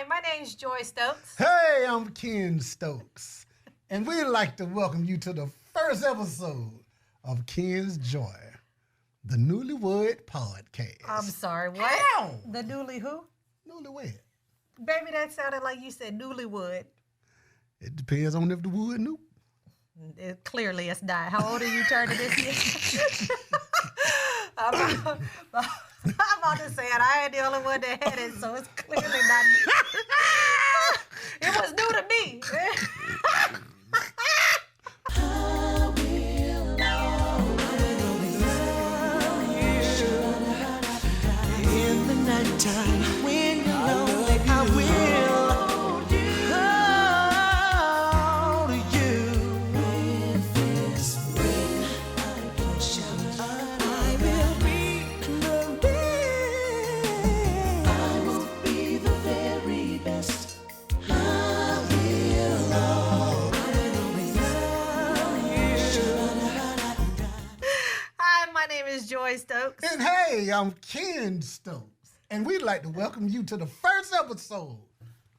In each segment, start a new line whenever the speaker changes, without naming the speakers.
Hi, my name's Joi Stokes.
Hey, I'm Ken Stokes, and we'd like to welcome you to the first episode of Ken's Joy, the Newlywed Podcast.
I'm sorry, what?
Ow!
The newly who?
Newlywed.
Baby, that sounded like you said newlywed.
It depends on if the wood new.
Clearly, it's not. How old are you turning this year? I'm about to say it. I ain't the only one that had it, so it's clearly not new. It was new to me.
In the nighttime, when you're lonely, I will hold you. When things break, I can shout. I will be the best. I will be the very best. I will always love you.
Hi, my name is Joi Stokes.
And hey, I'm Ken Stokes, and we'd like to welcome you to the first episode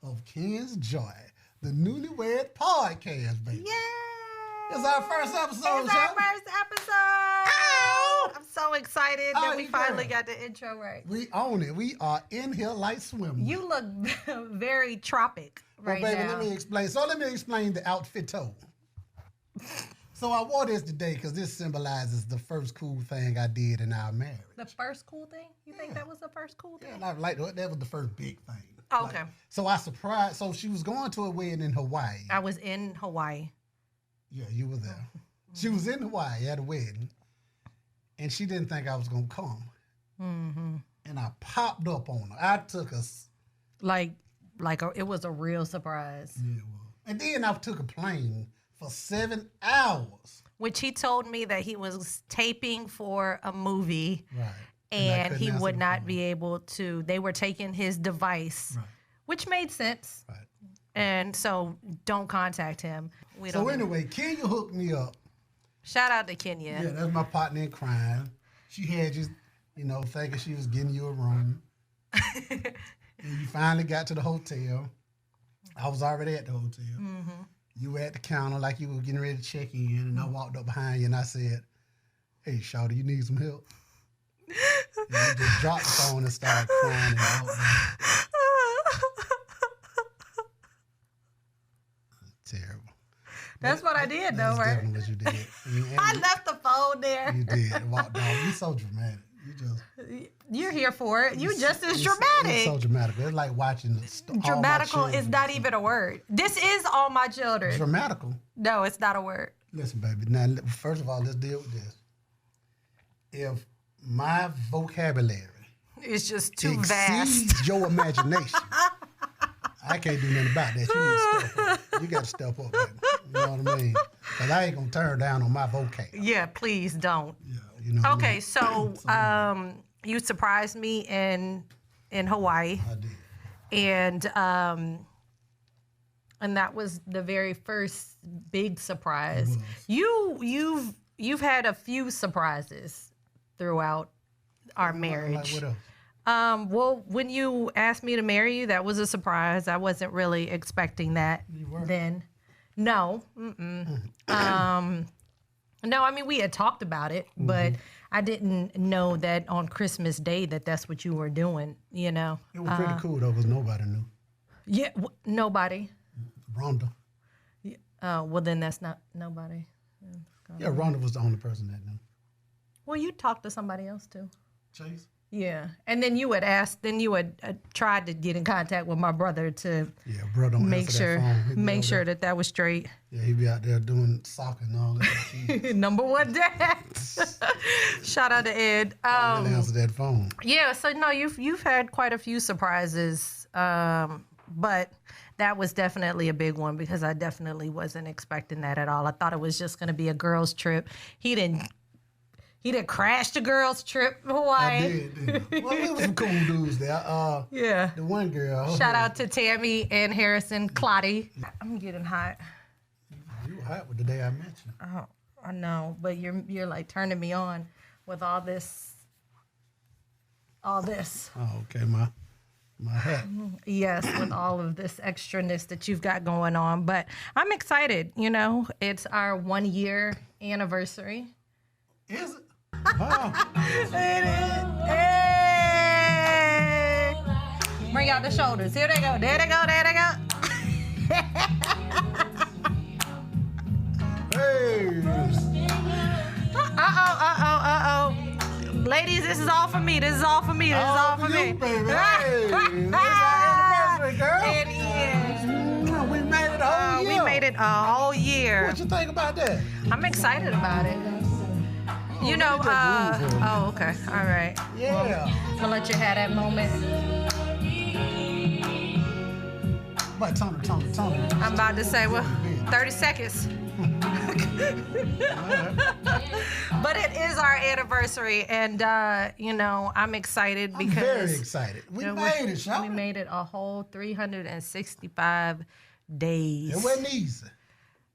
of Ken's Joy, the Newlywed Podcast, baby.
Yay!
It's our first episode,
It's our
son.
first episode.
Ow!
I'm so excited
How
that we
you
finally
doing?
got the intro right.
We own it. We are in here like swimming.
You look very tropic right
baby,
now.
let me explain. So let me explain the outfit. So I wore this today because this symbolizes the first cool thing I did in our marriage.
The first cool thing? You think that was the first cool
Yeah,
thing?
and I like that was the first big thing.
Oh, okay.
So I surprised. So she was going to a wedding in Hawaii.
I was in Hawaii.
Yeah, you were there. She was in Hawaii at a wedding, and she didn't think I was gonna come.
Mm-hmm.
And I popped up on her. I took us.
It was a real surprise.
Yeah, well. And then I took a plane for 7 hours.
Which he told me that he was taping for a movie
Right. I
and
couldn't
he
answer
would
the
not
phone.
be able to. They were taking his device,
Right.
which made sense.
Right.
And so don't contact him. We
So
don't.
anyway, Kenya hooked me up.
Shout out to Kenya.
Yeah, that's my partner in crime. She had you, thinking she was getting you a room. And you finally got to the hotel. I was already at the hotel.
Mm-hmm.
You were at the counter like you were getting ready to check in, and I walked up behind you and I said, "Hey, shawty, you need some help?" And you just dropped the phone and started crying and walked out. Terrible.
That's what I did, though,
That's
right?
definitely what you did. And
I left the phone there.
You did. Walked off. You're so dramatic.
You're here for it. You just as
It's
dramatic.
so dramatic. It's like watching
Dramatical is not even a word. This is all my children.
Dramatical.
No, it's not a word.
Listen, baby. Now, first of all, let's deal with this. If my vocabulary
It's just too
exceeds
vast.
your imagination, I can't do nothing about that. You need to step up. You got to step up, baby. You know what I mean? Because I ain't going to turn down on my vocab.
Yeah, please don't.
Yeah, you know what I
Okay,
mean?
so you surprised me in Hawaii,
I did.
and that was the very first big surprise.
It was.
You've had a few surprises throughout our marriage.
Like what else?
Well, when you asked me to marry you, that was a surprise. I wasn't really expecting that
You weren't?
then. No. No, I mean, we had talked about it, but I didn't know that on Christmas Day that's what you were doing,
It was pretty cool, though, because nobody knew.
Yeah, nobody.
Rhonda.
Well, then that's not nobody.
Yeah, Rhonda was the only person that knew.
Well, you talked to somebody else, too.
Chase?
Yeah, and then you had tried to get in contact with my brother to
Yeah, bro don't
make
answer that phone. He be
make
over
sure
there.
that was straight.
Yeah, he be out there doing soccer and all that. He
Number one dad. Shout out to Ed.
really answer that phone.
Yeah, so no, you've had quite a few surprises, but that was definitely a big one because I definitely wasn't expecting that at all. I thought it was just going to be a girls' trip. He didn't crash the girls' trip in Hawaii.
I did, didn't I? Well, there was some cool dudes there.
Yeah.
The one girl.
Shout out to Tammy and Harrison Clotty. I'm getting hot.
You were hot with the day I met you.
Oh, I know, but you're like turning me on with all this.
Oh, okay, my My hat.
Yes, with all of this extraness that you've got going on. But I'm excited, you know. It's our 1 year anniversary.
Is it? Wow.
It is. Hey! Bring out the shoulders. Here they go. There they go. There they go.
Hey.
Uh-oh. Ladies, this is all for me. This is all for me. This is all for me.
You, baby. Hey. It's our anniversary, girl.
It is.
We made it a whole year.
We made it a whole year.
What you think about that?
I'm excited about it. You know, okay. All right.
Yeah.
I'm gonna let you have that moment.
But Tony.
I'm about to say, well, 30 seconds. But it is our anniversary, and you know, I'm excited because
I'm very excited. We made it, Sean.
We made it a whole 365 days.
It wasn't easy.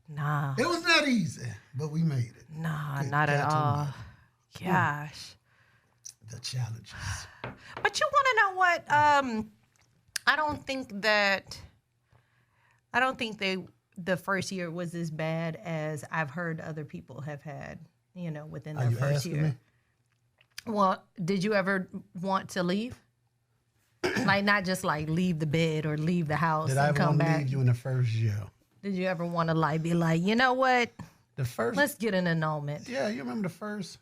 Nah.
It was not easy, but we made it.
Nah, not at all. Gosh.
The challenges.
But you want to know what? I don't think the first year was as bad as I've heard other people have had, you know, within their first year.
Me?
Well, did you ever want to leave? Like, not just like leave the bed or leave the house
Did
and
I ever
come
want to
back?
leave you in the first year?
Did you ever want to like be like, you know what? Let's get an annulment.
Yeah, you remember the first,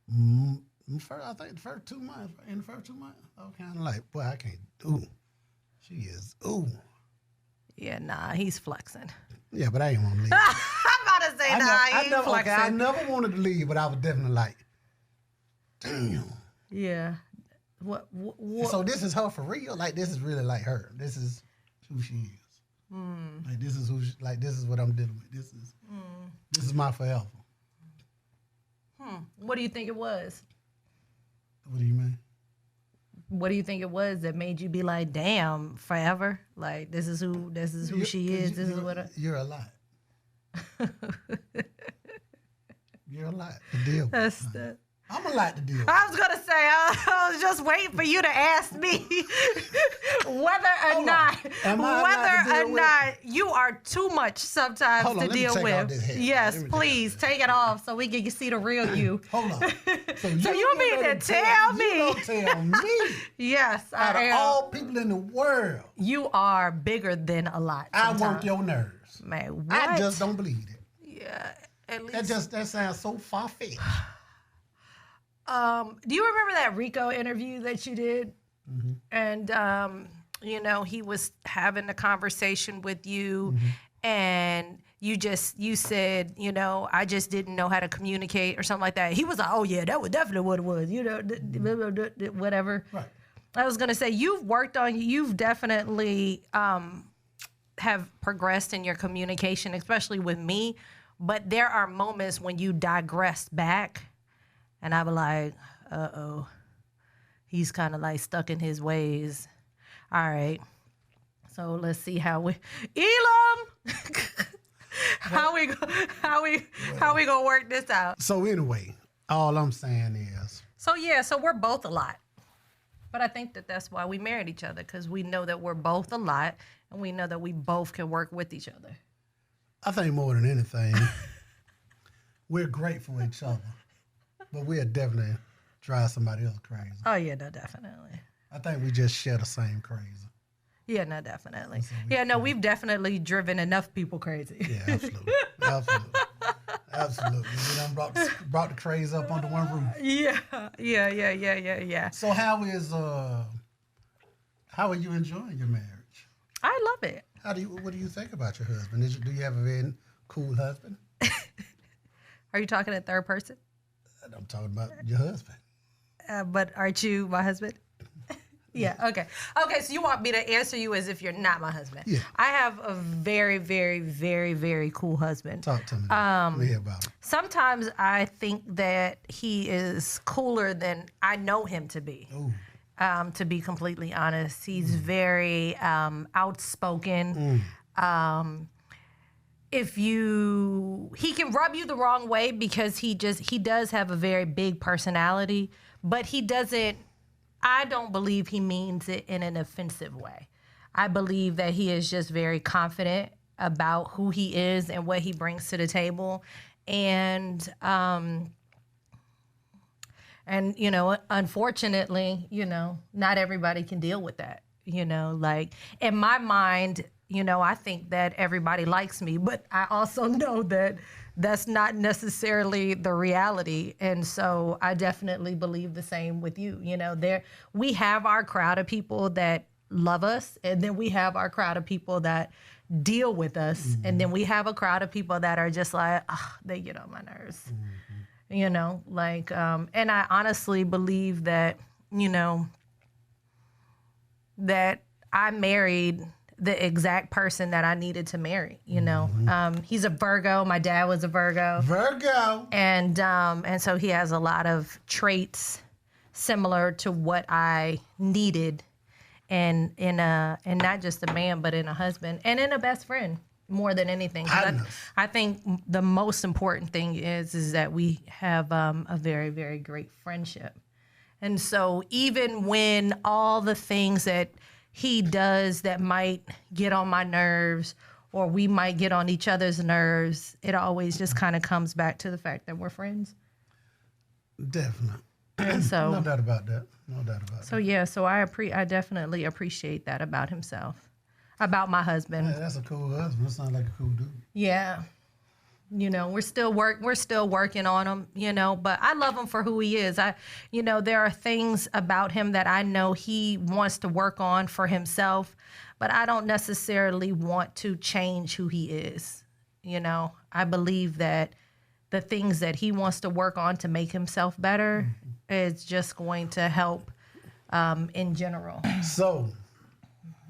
I think the first 2 months. In the first 2 months, I was kind of like, boy, I can't do. She is, ooh.
Yeah, nah, he's flexing.
Yeah, but I ain't want to leave.
I'm about to say, he's flexing.
I never wanted to leave, but I was definitely like, damn.
Yeah. What?
So this is her for real? Like, this is really like her. This is who she is. Like, this is this is what I'm dealing with. This is my forever.
What do you think it was?
What do you mean?
What do you think it was that made you be like, damn, forever? Like, this is who she is. This is what
you're a lot. You're a lot to deal with.
That's the.
I'm a lot to deal with.
I was gonna say, I was just waiting for you to ask me whether or not you are too much sometimes to deal with. Yes, please take it off so we can see the real you.
Hold on.
So you mean to tell me?
You don't tell me.
Yes,
out of all people in the world,
you are bigger than a lot.
Sometimes. I work your nerves,
man. What?
I just don't believe it.
Yeah, at least
that sounds so far-fetched.
Do you remember that Rico interview that you did?
Mm-hmm.
And, you know, he was having a conversation with you and you said, you know, I just didn't know how to communicate or something like that. He was like, oh, yeah, that was definitely what it was, you know, whatever.
Right.
I was going to say, you've definitely have progressed in your communication, especially with me. But there are moments when you digress back. And I was like, uh-oh, he's kind of like stuck in his ways. All right, so let's see how we, Elam, how we gonna work this out.
So anyway, all I'm saying is.
So we're both a lot. But I think that's why we married each other, because we know that we're both a lot, and we know that we both can work with each other.
I think more than anything, we're great for each other. But we'll definitely drive somebody else crazy.
Oh, yeah, no, definitely.
I think we just share the same crazy.
Yeah, no, definitely. We've definitely driven enough people crazy.
Yeah, absolutely. Absolutely. We done brought the craze up under one roof.
Yeah.
So how are you enjoying your marriage?
I love it.
What do you think about your husband? Do you have a very cool husband?
Are you talking in third person?
I'm talking about your husband.
But aren't you my husband? Yeah, okay. Okay, so you want me to answer you as if you're not my husband.
Yeah.
I have a very, very, very, very cool husband.
Talk to me. Let me hear about it.
Sometimes I think that he is cooler than I know him to be.
Ooh.
To be completely honest. He's very outspoken. He can rub you the wrong way because he does have a very big personality, but he doesn't, I don't believe he means it in an offensive way. I believe that he is just very confident about who he is and what he brings to the table. And you know, unfortunately, you know, not everybody can deal with that. You know, like in my mind, you know, I think that everybody likes me, but I also know that that's not necessarily the reality. And so I definitely believe the same with you. You know, we have our crowd of people that love us, and then we have our crowd of people that deal with us, and then we have a crowd of people that are just like, oh, they get on my nerves. You know, like, and I honestly believe that, you know, that I married the exact person that I needed to marry, you know. He's a Virgo. My dad was a Virgo. And so he has a lot of traits similar to what I needed and not just a man, but in a husband and in a best friend more than anything. I think the most important thing is that we have a very, very great friendship. And so even when all the things that he does that might get on my nerves or we might get on each other's nerves, it always just kind of comes back to the fact that we're friends.
Definitely.
And so,
no doubt about that. No doubt about that.
So yeah, so I definitely appreciate that about himself, about my husband.
Yeah, that's a cool husband. That sounds like a cool dude.
Yeah. You know, we're still working on him, you know, but I love him for who he is. You know, there are things about him that I know he wants to work on for himself, but I don't necessarily want to change who he is. You know, I believe that the things that he wants to work on to make himself better is just going to help in general.
So,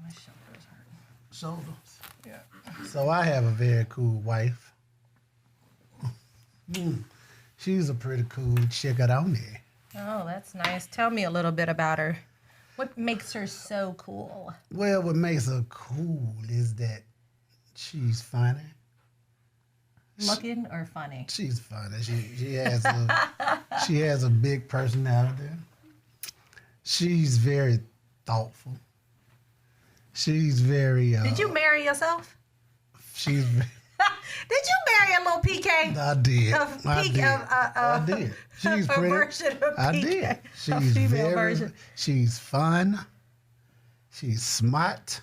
My shoulders hurt.
shoulders.
Yeah.
So I have a very cool wife. She's a pretty cool chick on there.
Oh, that's nice. Tell me a little bit about her. What makes her so cool?
Well, what makes her cool is that she's funny.
Looking or funny?
She's funny. She has a big personality. She's very thoughtful. She's very.
Did you marry yourself?
She's.
Did you marry a little PK?
I did.
I
did. She's pretty.
Version of PK.
I did. She's
female version.
She's fun. She's smart.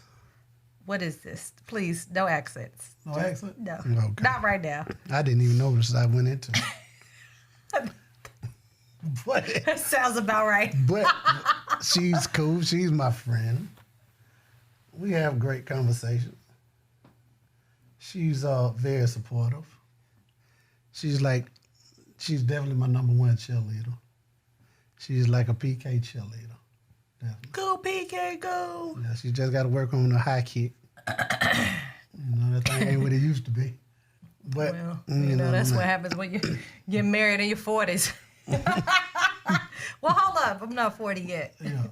What is this? Please, no accents.
No accent?
No.
Okay.
Not right now.
I didn't even notice I went into it.
That sounds about right.
But she's cool. She's my friend. We have great conversations. She's very supportive. She's definitely my number one cheerleader. She's like a PK cheerleader. Definitely.
Go PK, go.
Yeah, she just got to work on the high kick. You know, that thing ain't what it used to be. But
Well, you know that's what happens when you get married in your 40s. Well, hold up. I'm not 40 yet.
Yeah.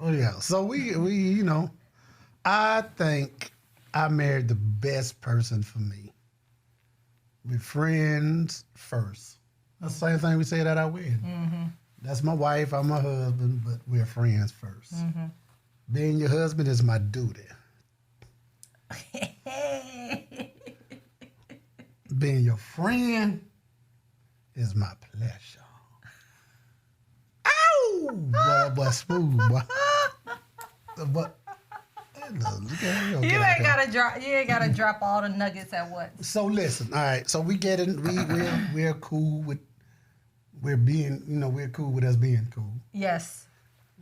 Oh yeah. So we you know, I think I married the best person for me. We're friends first. That's the same thing we said at our wedding.
Mm-hmm.
That's my wife, I'm my husband, but we're friends first. Mm-hmm. Being your husband is my duty. Being your friend is my pleasure. Ow! Boy, smooth, boy. But look at you.
You ain't gotta drop all the nuggets at once.
So listen, all right. So we get in. We're cool with. We're cool with us being cool.
Yes.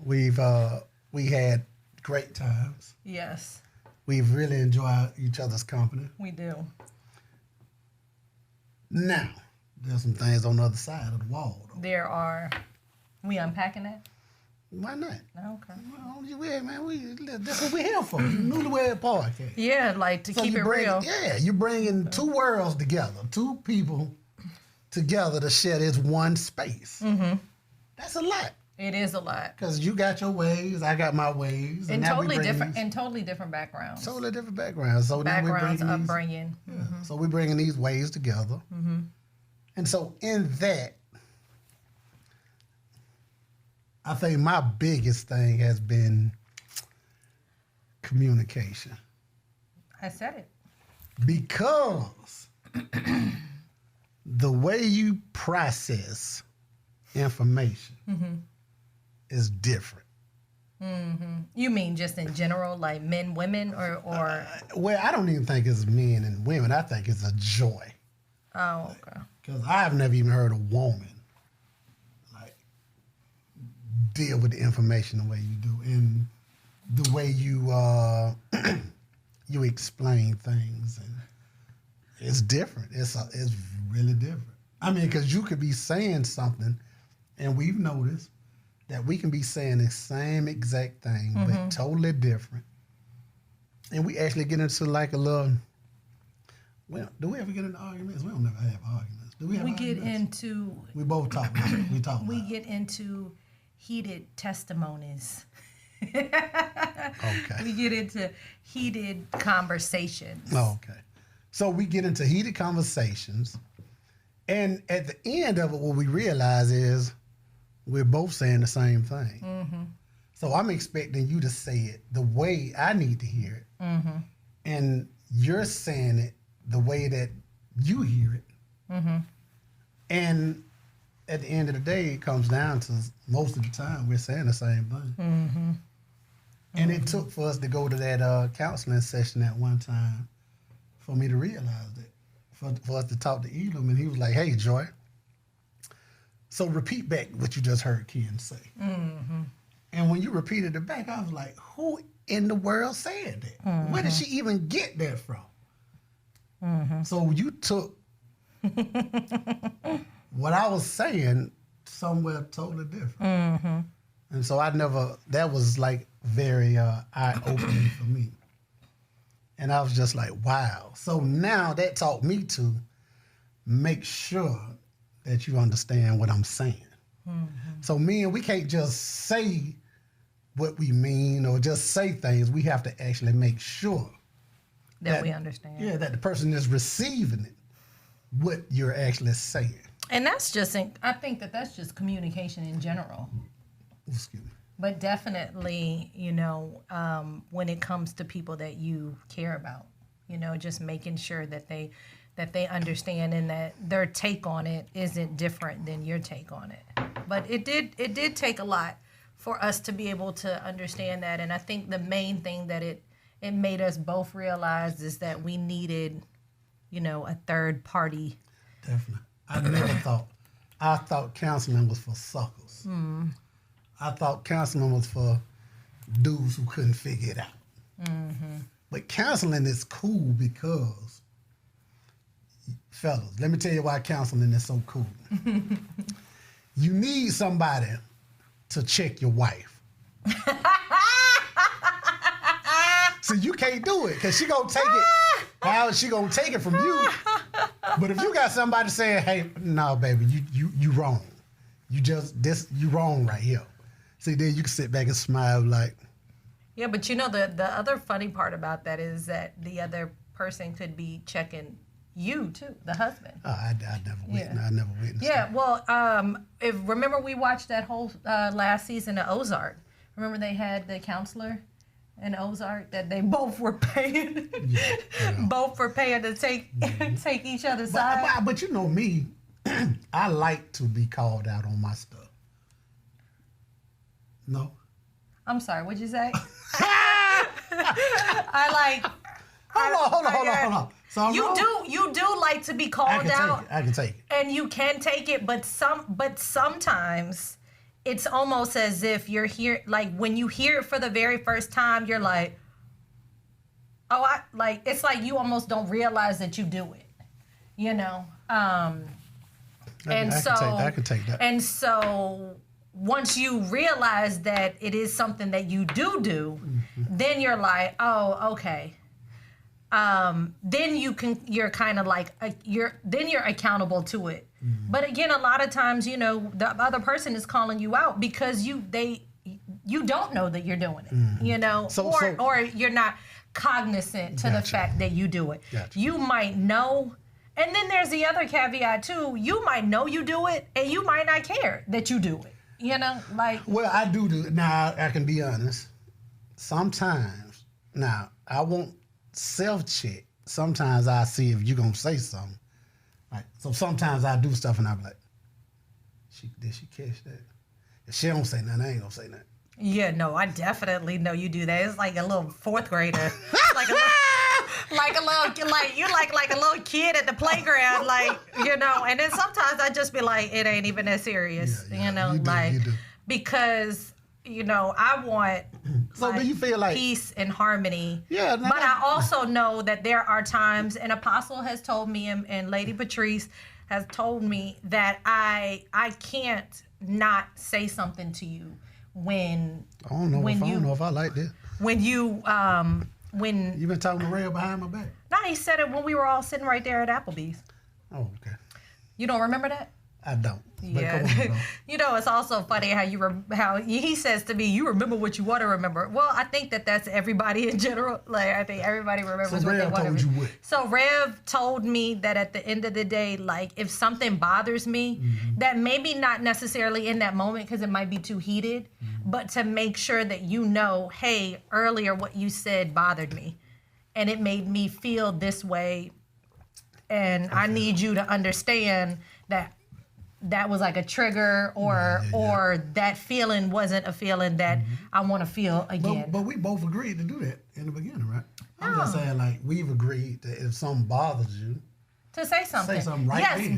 We had great times.
Yes.
We've really enjoyed each other's company.
We do.
Now, there's some things on the other side of the wall, though.
There are. We unpacking that?
Why not?
Okay.
Well, man, that's what we're here for. Newlywed Podcast.
Yeah, like to keep it real.
Yeah, you're bringing two worlds together, two people together to share this one space. Mm-hmm. That's a lot.
It is a lot.
Because you got your ways, I got my ways.
And totally different backgrounds.
Totally different backgrounds. So
backgrounds,
now we're
upbringing.
Yeah. Mm-hmm. So we're bringing these ways together. Mm-hmm. And so in that, I think my biggest thing has been communication.
I said it.
Because the way you process information is different.
You mean just in general, like men, women, or?
Well, I don't even think it's men and women. I think it's a joy.
Oh, okay.
Because I've never even heard a woman like deal with the information the way you do, and the way you you explain things, and it's different. It's really different. I mean, because you could be saying something, and we've noticed that we can be saying the same exact thing, but totally different. And we actually get into like a little. Well, do we ever get into arguments? We don't never have arguments. Do we have arguments? We both talk. We talk.
We get into heated testimonies.
Okay.
We get into heated conversations.
Oh, okay. So we get into heated conversations, and at the end of it, what we realize is we're both saying the same thing. So I'm expecting you to say it the way I need to hear it, and you're saying it the way that you hear it. And at the end of the day, it comes down to most of the time we're saying the same thing. And it took for us to go to that counseling session at one time for me to realize that, for us to talk to Elam, and he was like, "Hey, Joy, so repeat back what you just heard Ken say." And when you repeated it back, I was like, who in the world said that? Where did she even get that from? So you took what I was saying somewhere totally different. And so that was like very eye-opening for me. And I was just like, wow. So now that taught me to make sure that you understand what I'm saying. So we can't just say what we mean or just say things. We have to actually make sure
that we understand.
Yeah, that the person is receiving it, what you're actually saying.
And that's just, I think that's just communication in general.
Excuse me.
But definitely, when it comes to people that you care about, just making sure that they understand and that their take on it isn't different than your take on it. But it did take a lot for us to be able to understand that. And I think the main thing that it made us both realize is that we needed, a third party.
Definitely. I thought counseling was for suckers. I thought counseling was for dudes who couldn't figure it out. But counseling is cool because, fellas, let me tell you why counseling is so cool. You need somebody to check your wife. So you can't do it because she gonna take it. How is she gonna take it from you? But if you got somebody saying, "Hey, no, baby, you wrong. You wrong right here." See, then you can sit back and smile like.
Yeah, but the other funny part about that is that the other person could be checking you too, the husband.
Oh, I never witnessed.
Yeah,
that.
well, remember we watched that whole last season of Ozark. Remember they had the counselor in Ozark that they both were paying, both were paying to take each other's side.
But you know me, I like to be called out on my stuff. No.
I'm sorry. What'd you say?
Hold on. So
you do like to be called out.
I can take it.
And you can take it, but sometimes it's almost as if you're here, like when you hear it for the very first time, you're like, it's like you almost don't realize that you do it, I can take that. And so once you realize that it is something that you do, then you're like, oh, okay. Then you're kind of like, you're accountable to it. But again, a lot of times, the other person is calling you out because you don't know that you're doing it, or you're not cognizant to the fact that you do it.
Gotcha.
You might know. And then there's the other caveat too. You might know you do it and you might not care that you do it. You know, like.
Well, I do. Now, I can be honest. Sometimes, now, I won't self-check. Sometimes I see if you're going to say something. Right? So sometimes I do stuff and I'm like, did she catch that? If she don't say nothing, I ain't going to say nothing.
Yeah, no, I definitely know you do that. It's like a little fourth grader. like a little kid at the playground, like, you know. And then sometimes I just be like, it ain't even that serious, you know, you do. Because, you know, I want
do you feel like
peace and harmony.
Yeah,
but I also know that there are times, and Apostle has told me, and Lady Patrice has told me that I can't not say something to you when
I don't know if I like this.
When you
You been talking to Ray behind my back?
No, he said it when we were all sitting right there at Applebee's.
Oh, okay.
You don't remember that?
I don't.
Yeah. You know, it's also funny how he says to me, "You remember what you want to remember." Well, I think that's everybody in general. Like, I think everybody remembers what they want to remember. So Rev told me that at the end of the day, like, if something bothers me, that maybe not necessarily in that moment because it might be too heated, but to make sure that you know, hey, earlier what you said bothered me, and it made me feel this way, and I need you to understand that was like a trigger, or that feeling wasn't a feeling that I want to feel again.
But we both agreed to do that in the beginning, right? I'm just saying, like, we've agreed that if something bothers you,
to say something.
Say something right.
Yes,
then.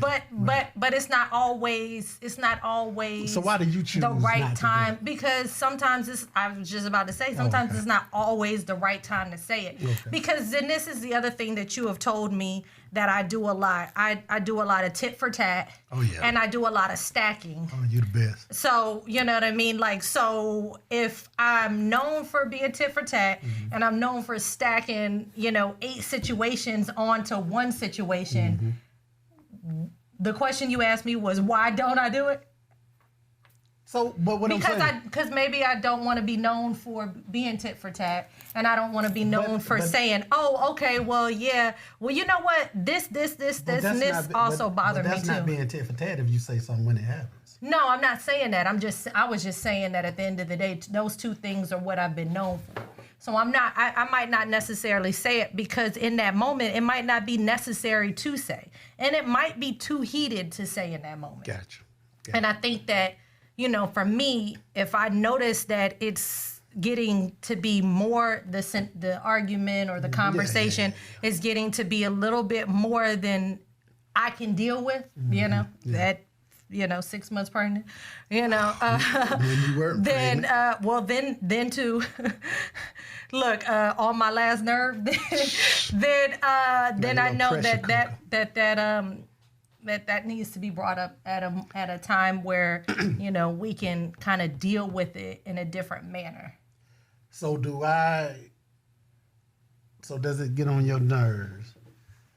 but it's not always. It's not always.
So why did you choose
the right
not
time? Because sometimes I was just about to say. Sometimes it's not always the right time to say it.
Okay.
Because then this is the other thing that you have told me that I do a lot. I do a lot of tit for tat.
Oh yeah.
And I do a lot of stacking.
Oh, you the best.
So, you know what I mean? Like, so if I'm known for being tit for tat and I'm known for stacking, 8 situations onto one situation, the question you asked me was, why don't I do it?
So, but what I'm saying,
because maybe I don't want to be known for being tit for tat, and I don't want to be known for saying, "Oh, okay, well, yeah, well, you know what? This, and this also bothered me too."
That's not being tit for tat if you say something when it happens.
No, I'm not saying that. I was just saying that at the end of the day, those two things are what I've been known for. So I might not necessarily say it because in that moment, it might not be necessary to say, and it might be too heated to say in that moment.
Gotcha.
And I think that, for me, if I notice that it's getting to be more, the argument or the conversation is getting to be a little bit more than I can deal with, that, 6 months pregnant,
when you were
pregnant. Then to look on my last nerve, then I know that needs to be brought up at a time where we can kind of deal with it in a different manner.
So does it get on your nerves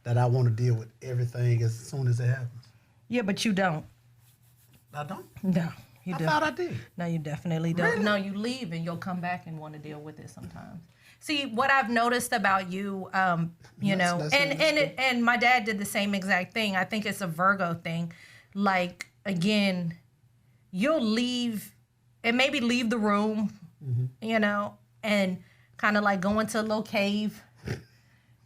that I want to deal with everything as soon as it happens?
Yeah, but you don't.
I don't?
No, you don't.
I thought I did.
No, you definitely don't.
Really?
No, you leave and you'll come back and want to deal with it sometimes. See, what I've noticed about you, and my dad did the same exact thing. I think it's a Virgo thing. Like, again, you'll leave and maybe leave the room, and kind of like go into a little cave.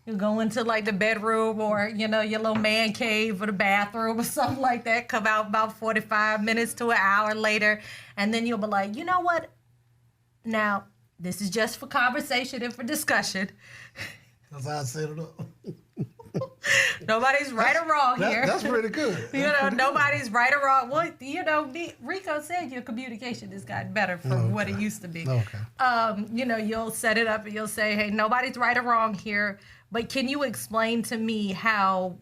You go into like the bedroom or, your little man cave or the bathroom or something like that. Come out about 45 minutes to an hour later. And then you'll be like, you know what? Now, this is just for conversation and for discussion.
That's how I set it up.
Nobody's right or wrong here.
That's pretty good.
Nobody's right or wrong. Well, Rico said your communication has gotten better from what it used to be.
Okay.
You'll set it up and you'll say, hey, nobody's right or wrong here, but can you explain to me how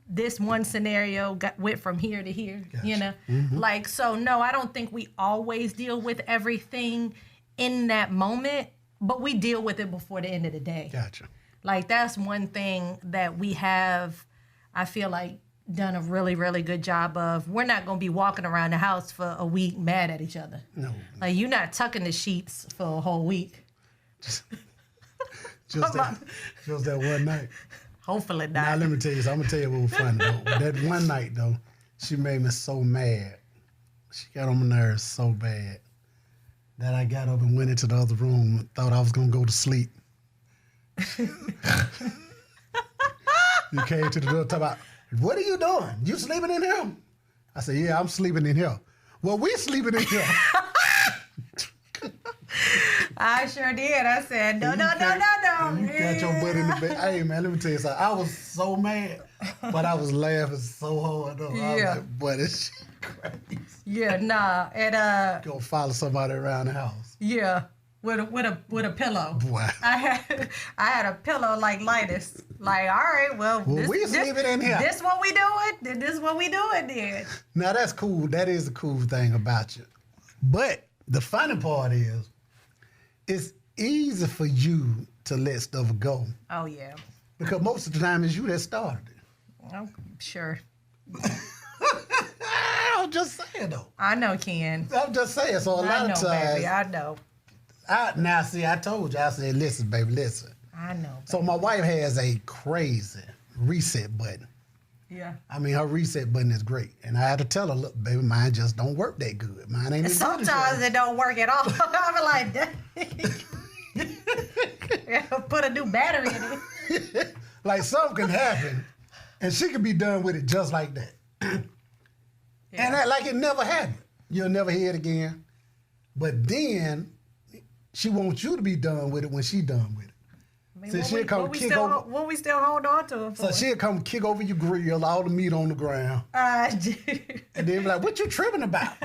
this one scenario went from here to here?
Gotcha.
So no, I don't think we always deal with everything in that moment, but we deal with it before the end of the day.
Gotcha.
Like, that's one thing that we have, I feel like, done a really, really good job of. We're not going to be walking around the house for a week mad at each other.
No.
Like, you're not tucking the sheets for a whole week.
Just that one night.
Hopefully not.
Now, let me tell you something. I'm going to tell you what was funny, though. That one night, though, she made me so mad. She got on my nerves so bad that I got up and went into the other room and thought I was going to go to sleep. You came to the door talking about, what are you doing? You sleeping in here? I said, yeah, I'm sleeping in here. Well, we sleeping in here.
I sure did. I said, no.
You got your butt in the bed. Hey, man, let me tell you something. I was so mad, but I was laughing so hard. I was like, boy, this shit crazy.
Yeah, nah. And
Go follow somebody around the house.
yeah, with a pillow.
Boy.
I had a pillow like Linus. Like, all right, well
We sleeping in here.
This what we doing? This what we doing then?
Now, that's cool. That is the cool thing about you. But the funny part is, it's easy for you to let stuff go.
Oh, yeah.
Because most of the time, it's you that started it.
I'm sure.
I'm just saying, though.
I know, Ken.
I'm just saying. So a lot
I know,
of times,
baby. I know.
now, see, I told you. I said, listen, baby, listen.
I know. Baby.
So my wife has a crazy reset button.
Yeah.
I mean, her reset button is great. And I had to tell her, look, baby, mine just don't work that good. Mine ain't as good as
Sometimes
yours.
it don't work at all. I'm like, dang. Put a new battery in it.
Like, something can happen, and she can be done with it just like that. And that, like it never happened. You'll never hear it again. But then, she wants you to be done with it when she done with it.
I mean,
So she'll come kick over.
What we still hold on to it for?
So she'll come kick over your grill, all the meat on the ground. And then be like, what you tripping about?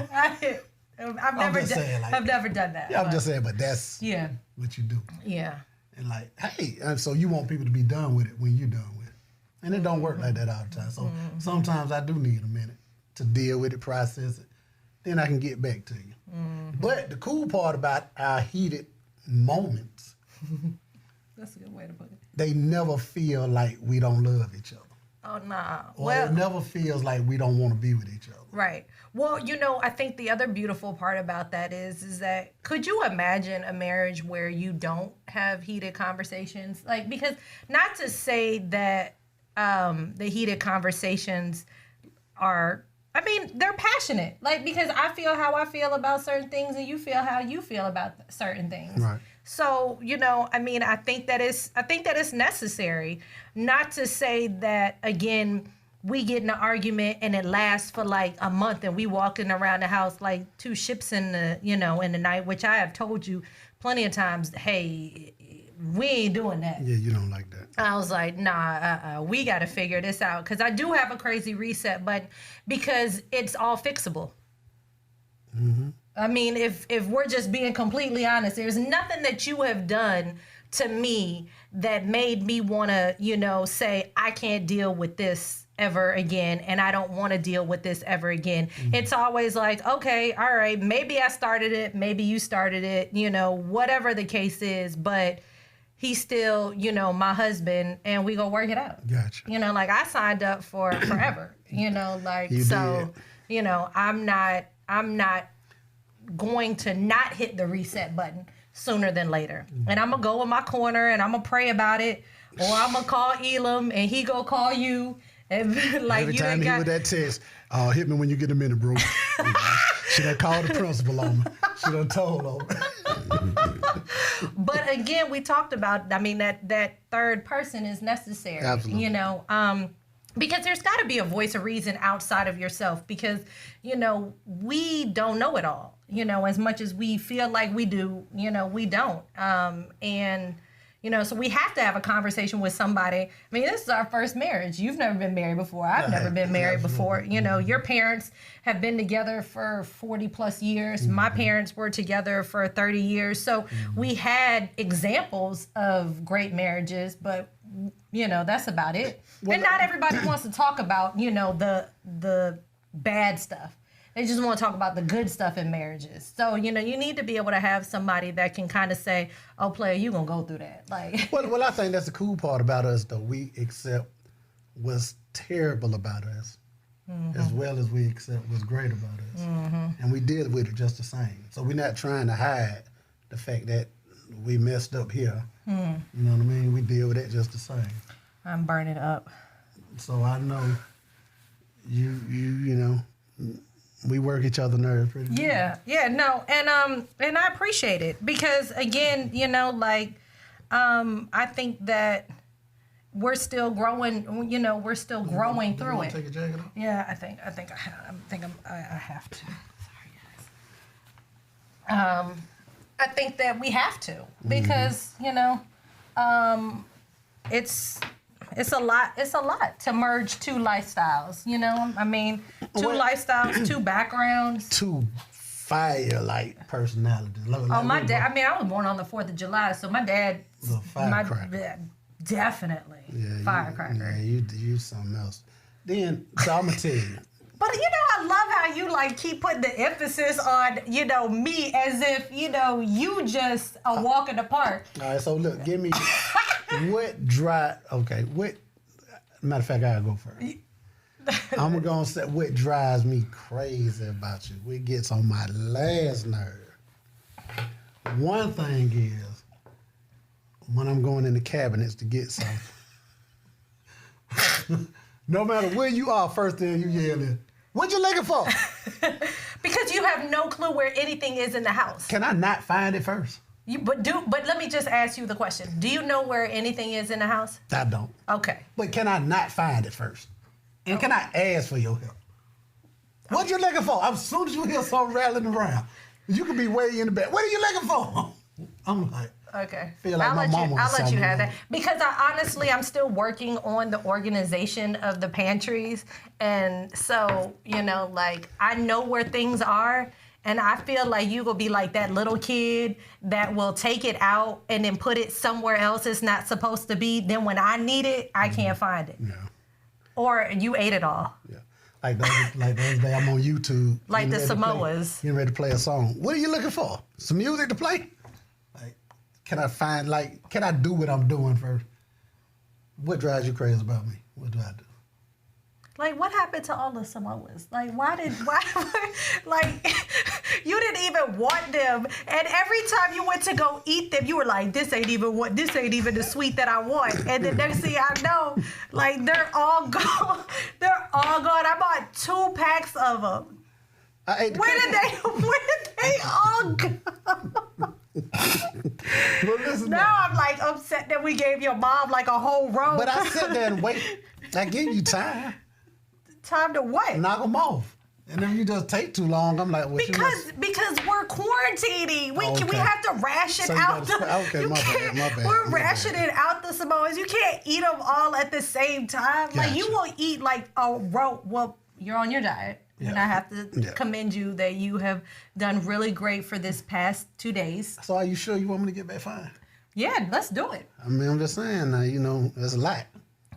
I've never
just saying, like,
I've never done that.
Yeah, I'm just saying, but that's
Yeah.
what you do.
Yeah.
And like, hey, and so you want people to be done with it when you're done with it. And it don't work like that all the time. So sometimes I do need a minute to deal with it, process it. Then I can get back to you. But the cool part about our heated moments,
That's a good way to put it.
they never feel like we don't love each other.
Oh, nah.
Or it never feels like we don't want to be with each other.
Right. Well, I think the other beautiful part about that is that could you imagine a marriage where you don't have heated conversations? Like, because not to say that the heated conversations are, I mean, they're passionate. Like, because I feel how I feel about certain things and you feel how you feel about certain things.
Right.
So, I mean, I think that it's necessary. Not to say that, again, we get in an argument and it lasts for like a month and we walking around the house like two ships in the, in the night, which I have told you plenty of times, hey, we ain't doing that.
Yeah, you don't like that.
I was like, nah, we got to figure this out. Because I do have a crazy reset button because it's all fixable.
Mm-hmm.
I mean, if we're just being completely honest, there's nothing that you have done to me that made me want to, say, I can't deal with this ever again, and I don't want to deal with this ever again. Mm-hmm. It's always like, okay, all right, maybe I started it, maybe you started it, whatever the case is, but he's still, my husband, and we go work it out.
Gotcha.
Like I signed up for forever, like,
you
so,
did.
I'm not going to not hit the reset button sooner than later. And I'm going to go in my corner and I'm going to pray about it, or I'm going to call Elam and he go call you. And like,
every
you
time he with that text, hit me when you get a minute, bro. She done called the principal on me. She done told on me.
But again, we talked about, I mean, that third person is necessary.
Absolutely.
Because there's got to be a voice of reason outside of yourself, because, we don't know it all, as much as we feel like we do, we don't. So we have to have a conversation with somebody. I mean, this is our first marriage. You've never been married before. I've never been married before. Your parents have been together for 40 plus years. Mm-hmm. My parents were together for 30 years. So we had examples of great marriages, but that's about it. Well, and not everybody wants to talk about, the bad stuff. They just want to talk about the good stuff in marriages. So, you need to be able to have somebody that can kind of say, oh, player, you going to go through that. Like,
well, I think that's the cool part about us, though. We accept what's terrible about us, mm-hmm. as well as we accept what's great about us. Mm-hmm. And we deal with it just the same. So we're not trying to hide the fact that we messed up here. Mm-hmm. You know what I mean? We deal with it just the same.
I'm burning up.
So I know you we work each other's nerves pretty good.
Yeah, no, and I appreciate it because again, you know, like, I think that we're still growing. You know, we're still growing through
you
it.
Take your jacket off?
Yeah, I think I have to. Sorry, guys. I think that we have to because you know, it's a lot. It's a lot to merge two lifestyles. You know, I mean, two lifestyles, two backgrounds,
two fire-like personalities.
Oh, my dad. I mean, I was born on the 4th of July, so my dad.
Little firecracker.
Definitely.
Yeah,
firecracker.
You something else. Then, so I'm gonna tell you.
But you know, I love how you like keep putting the emphasis on, you know, me as if, you know, you just a walk in the park.
All right, so look, give me what matter of fact, I gotta go first. I'm gonna say what drives me crazy about you. What gets on my last nerve. One thing is when I'm going in the cabinets to get something. No matter where you are, first thing you yell is, what you looking for?
Because you have no clue where anything is in the house.
Can I not find it first?
But let me just ask you the question. Do you know where anything is in the house?
I don't.
Okay.
But can I not find it first? And can I ask for your help? What you looking for? As soon as you hear something rattling around, you could be way in the back. What are you looking for? I'm like,
okay.
Feel like
I'll let you have that. Because I'm still working on the organization of the pantries. And so, you know, like, I know where things are. And I feel like you will be like that little kid that will take it out and then put it somewhere else it's not supposed to be. Then when I need it, I can't find it.
Yeah.
Or you ate it all.
Yeah. Like the other day, I'm on YouTube.
Like the Samoas.
Getting ready to play a song. What are you looking for? Some music to play? Like, can I do what I'm doing first? What drives you crazy about me? What do I do?
Like, what happened to all the Samoas? Like, like, you didn't even want them. And every time you went to go eat them, you were like, this ain't even the sweet that I want. And the next thing I know, like, they're all gone. They're all gone. I bought 2 packs of them.
I ate the
When did they all go?
Well, listen
Now I'm like upset that we gave your mom like a whole row.
But I sit there and wait. I give you time.
Time to what?
Knock them off. And if you just take too long, I'm like, well,
because we're quarantining. We
Okay.
have to ration
So you
out
gotta okay, my bad.
We're
My bad.
rationing out the Samoas. You can't eat them all at the same time. Like, you
Gotcha.
will eat like a row. Well, you're on your diet.
Yeah.
And I have to
Yeah.
commend you that you have done really great for this past 2 days.
So are you sure you want me to get back fine?
Yeah, let's do it.
I mean, I'm just saying, you know, there's a lot.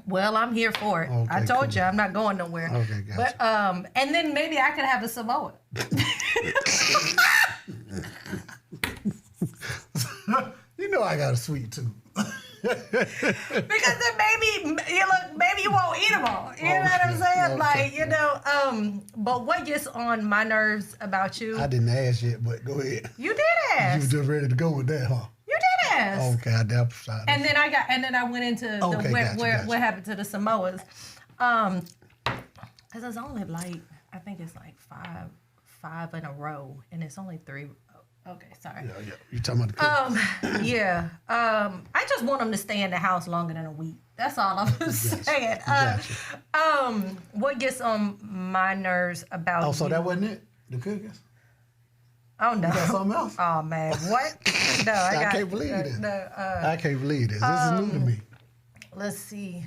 Well, I'm here for it.
Okay,
I told
cool.
you I'm not going nowhere.
Okay, gotcha.
But and then maybe I could have a Samoa.
You know I got a sweet tooth.
Because then maybe you won't eat them all. You know what I'm saying?
Okay.
Like, you know, but what gets on my nerves about you?
I didn't ask yet, but go ahead.
You did
You
ask.
was just ready to go with that, huh?
You did ask.
Okay, I doubt it.
And then I went into
Okay, gotcha.
what happened to the Samoas. Because it's only like, I think it's like five in a row, and it's only 3. Okay, sorry.
Yeah. You talking about the cookies?
Yeah. I just want them to stay in the house longer than a week. That's all I'm saying.
Gotcha.
What gets on my nerves about
Oh, so
you?
that wasn't it? The cookies?
Oh, no.
You got something else?
Oh, man. What? No,
I can't believe this. I can't believe this. This is new to me.
Let's see.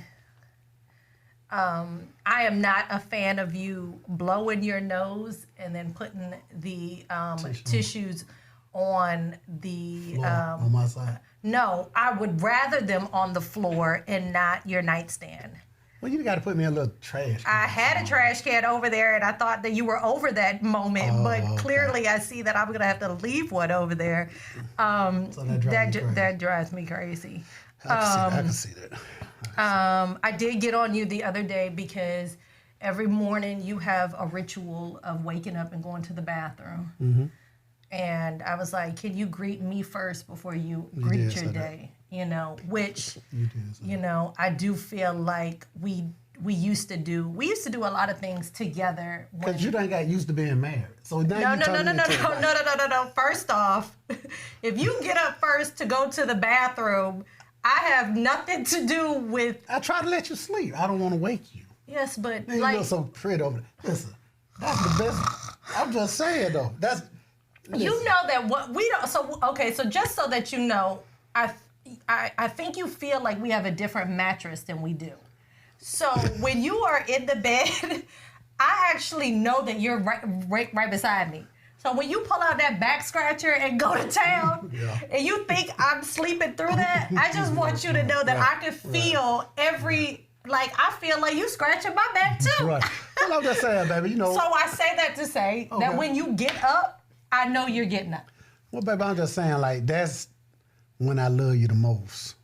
I am not a fan of you blowing your nose and then putting the tissues on the
On my side.
No, I would rather them on the floor and not your nightstand.
Well, you got to put me in a little trash can.
I had a trash can over there, and I thought that you were over that moment, but
okay.
clearly I see that I'm gonna have to leave one over there.
So
That drives me crazy.
I can see that.
I did get on you the other day because every morning you have a ritual of waking up and going to the bathroom.
Mm-hmm.
And I was like, can you greet me first before you greet your day? You know, which,
You did.
you know, I do feel like we we used to do. We used to do a lot of things together.
Because you done got used to being married. So now
No. First off, if you get up first to go to the bathroom, I have nothing to do with.
I try to let you sleep. I don't want to wake you.
Yes, but
You look so pretty over there. Listen, that's the best. I'm just saying though.
You know that what we don't. So okay, so just so that you know, I think you feel like we have a different mattress than we do. So when you are in the bed, I actually know that you're right beside me. So when you pull out that back scratcher and go to town, and you think I'm sleeping through that, I just want you to know that I can feel every. Like, I feel like you scratching my back too.
Right. Well, I'm just saying, baby, you know.
So I say that to say that when you get up, I know you're getting up.
Well, baby, I'm just saying, like, that's when I love you the most.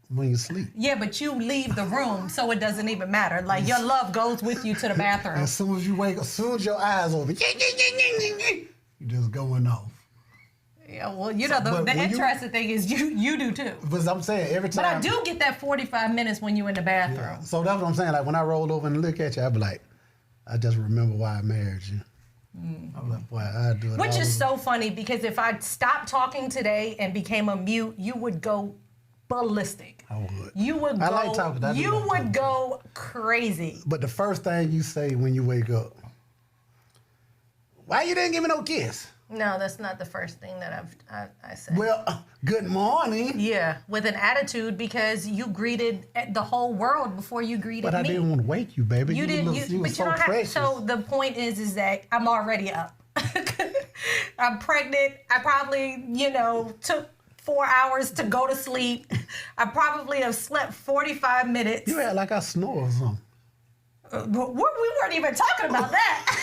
When you sleep.
Yeah, but you leave the room, so it doesn't even matter. Like, your love goes with you to the bathroom.
As soon as you wake up, as soon as your eyes open, you just going off.
Yeah, well, you know, the interesting thing is you do too.
But I'm saying, every time.
But I do get that 45 minutes when you're in the bathroom.
Yeah. So that's what I'm saying. Like, when I roll over and look at you, I be like, I just remember why I married you. I'm like, boy, I do it.
Which is so funny, because if I stopped talking today and became a mute, you would go ballistic.
I would.
You would go.
I like talking.
You would go crazy.
But the first thing you say when you wake up, why you didn't give me no kiss?
No, that's not the first thing that I said.
Well, good morning.
Yeah, with an attitude, because you greeted the whole world before you greeted me.
But I didn't want to wake you, baby.
You didn't.
You
But
was
you
so
don't
precious.
have. So the point is that I'm already up. I'm pregnant. I probably, took 4 hours to go to sleep. I probably have slept 45 minutes.
You act like I snore or something.
We weren't even talking about that.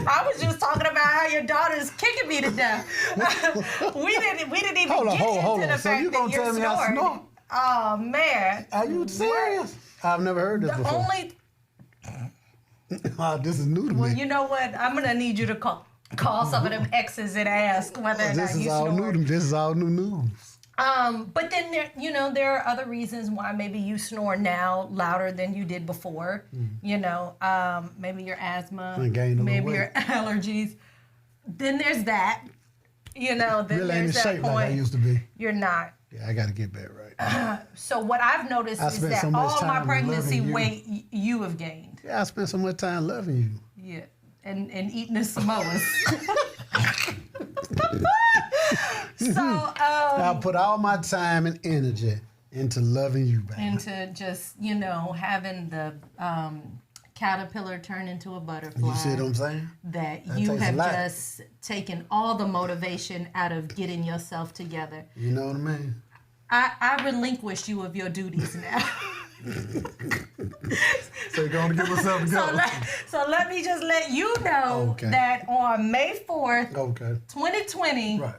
I was just talking about how your daughter's kicking me to death. we didn't even get into the fact
you
that
gonna
you're
tell me I
snoring.
snore?
Oh man.
Are you serious? I've never heard this before. This is new to
Well,
me.
you know what? I'm gonna need you to call some of them exes and ask whether or not you snore.
This is all new news.
But then there are other reasons why maybe you snore now louder than you did before. Maybe your asthma, maybe your allergies. Then there's that. Then
Really ain't in
there's that
shape
point.
like I used to be.
You're not.
Yeah, I got to get back right.
So what I've noticed is that all my pregnancy weight you have gained.
Yeah, I spent so much time loving you.
Yeah, and eating the Samoas. So
I put all my time and energy into loving you, baby.
Into just having the caterpillar turn into a butterfly.
You see what I'm saying?
That you have just taken all the motivation out of getting yourself together.
You know what I mean?
I relinquish you of your duties now.
So you're going to give myself a go.
So let me just let you know that on May 4th, 2020,
right.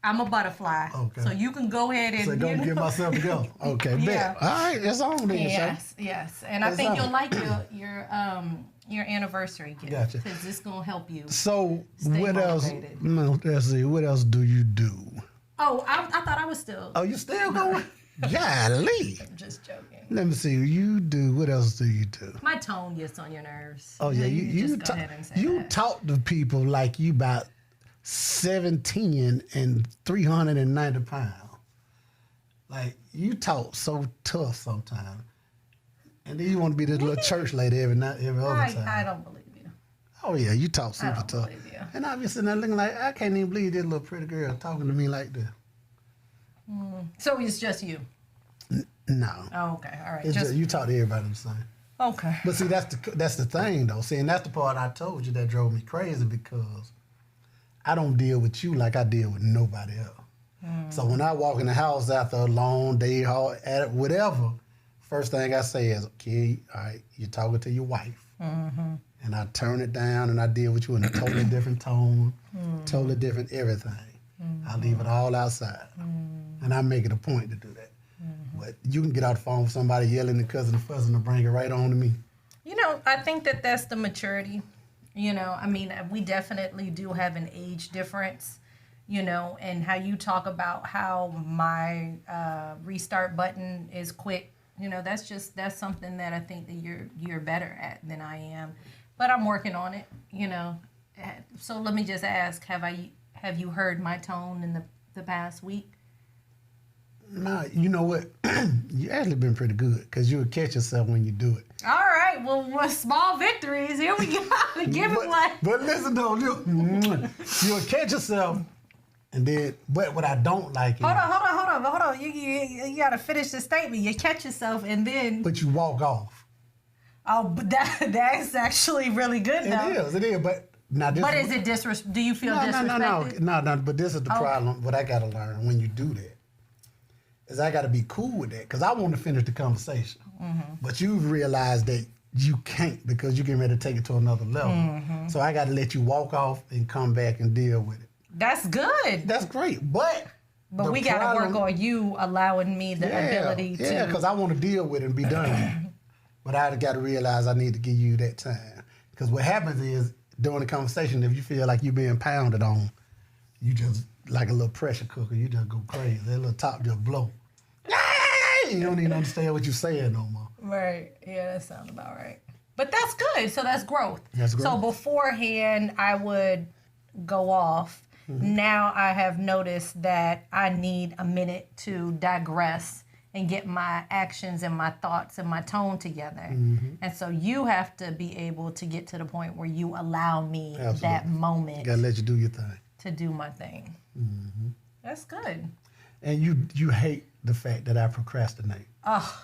I'm a butterfly. Okay. So you can go ahead and...
So going to give myself a go. Okay,
yeah.
Bet. All right, it's on then,
Yes. And I think you'll like your anniversary gift.
Gotcha.
Because it's going to help you.
So
stay
what
motivated.
else? Let's see. What else do you do?
Oh, I thought I was still...
Oh, you still going? Golly.
I'm just joking.
Let me see. You do. What else do you do?
My tone gets on your nerves.
Oh, yeah.
You just go ahead and say that.
Talk to people like you about 17 and 390 pounds. Like, you talk so tough sometimes. And then you want to be this little church lady every other time.
I don't believe you.
Oh, yeah. You talk super tough.
I don't believe you.
And I'm just sitting there looking like, I can't even believe this little pretty girl talking to me like this.
So it's just you?
No.
Oh, okay. All right.
It's just you talk to everybody the same.
Okay.
But see, that's the thing, though. See, and that's the part I told you that drove me crazy, because I don't deal with you like I deal with nobody else. So when I walk in the house after a long day, whatever, first thing I say is, okay, all right, you're talking to your wife. Mm-hmm. And I turn it down and I deal with you in a totally different tone, totally different everything. I leave it all outside. And I make it a point to do that. But you can get out the phone with somebody yelling and cussing and fussing and bring it right on to me.
I think that's the maturity. I mean, we definitely do have an age difference, and how you talk about how my restart button is quick That's something that I think that you're better at than I am. But I'm working on it, So let me just ask, have you heard my tone in the past week?
Nah, you know what? You actually been pretty good because you'll catch yourself when you do it.
All right, well, small victories. Here we go. Give it one.
But listen though, you'll catch yourself, and then what I don't like is...
Hold on. You got to finish the statement. You catch yourself and then...
But you walk off.
Oh, but that's actually really good though.
It is, but... Now this
is it disrespect? Do you feel disrespected?
No, but this is the problem. What I got to learn when you do that is I got to be cool with that because I want to finish the conversation. Mm-hmm. But you've realized that you can't because you're getting ready to take it to another level. Mm-hmm. So I got to let you walk off and come back and deal with it.
That's good.
That's great, but
we got to work on you allowing me the ability to...
Yeah, because I want to deal with it and be done with it. But I got to realize I need to give you that time. Because what happens is, during the conversation, if you feel like you're being pounded on, you just, like a little pressure cooker, you just go crazy. That little top just blow. You don't even understand what you're saying no more.
Right. Yeah, that sounds about right. But that's good. So that's growth.
That's growth.
So beforehand, I would go off. Mm-hmm. Now I have noticed that I need a minute to digress and get my actions and my thoughts and my tone together. Mm-hmm. And so you have to be able to get to the point where you allow me that moment.
Gotta let you do your thing.
To do my thing. Mm-hmm. That's good.
And you hate the fact that I procrastinate.
Oh,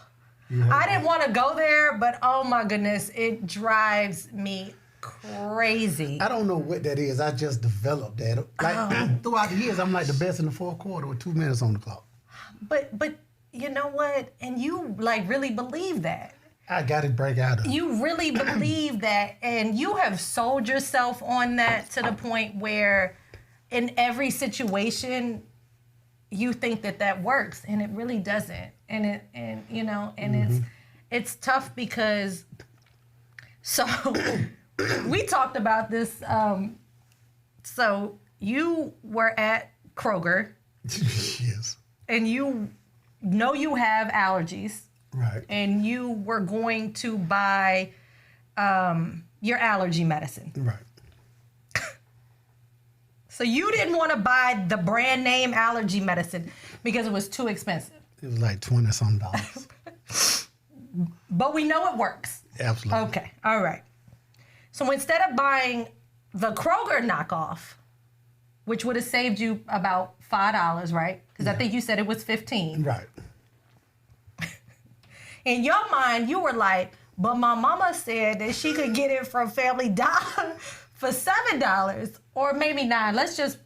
I didn't want to go there, but oh my goodness, it drives me crazy.
I don't know what that is. I just developed that. Like throughout the years, I'm like the best in the fourth quarter with 2 minutes on the clock.
But you know what? And you like really believe that.
I got to break out of it.
You really believe that, and you have sold yourself on that to the point where in every situation you think that works, and it really doesn't. And it's tough because we talked about this. So you were at Kroger.
Yes.
And you know you have allergies.
Right.
And you were going to buy your allergy medicine.
Right.
So you didn't want to buy the brand name allergy medicine because it was too expensive.
It was like $20-some.
But we know it works.
Absolutely.
Okay. All right. So instead of buying the Kroger knockoff, which would have saved you about $5, right? Because I think you said it was $15.
Right.
In your mind, you were like, but my mama said that she could get it from Family Dollar for $7 or maybe $9. Let's just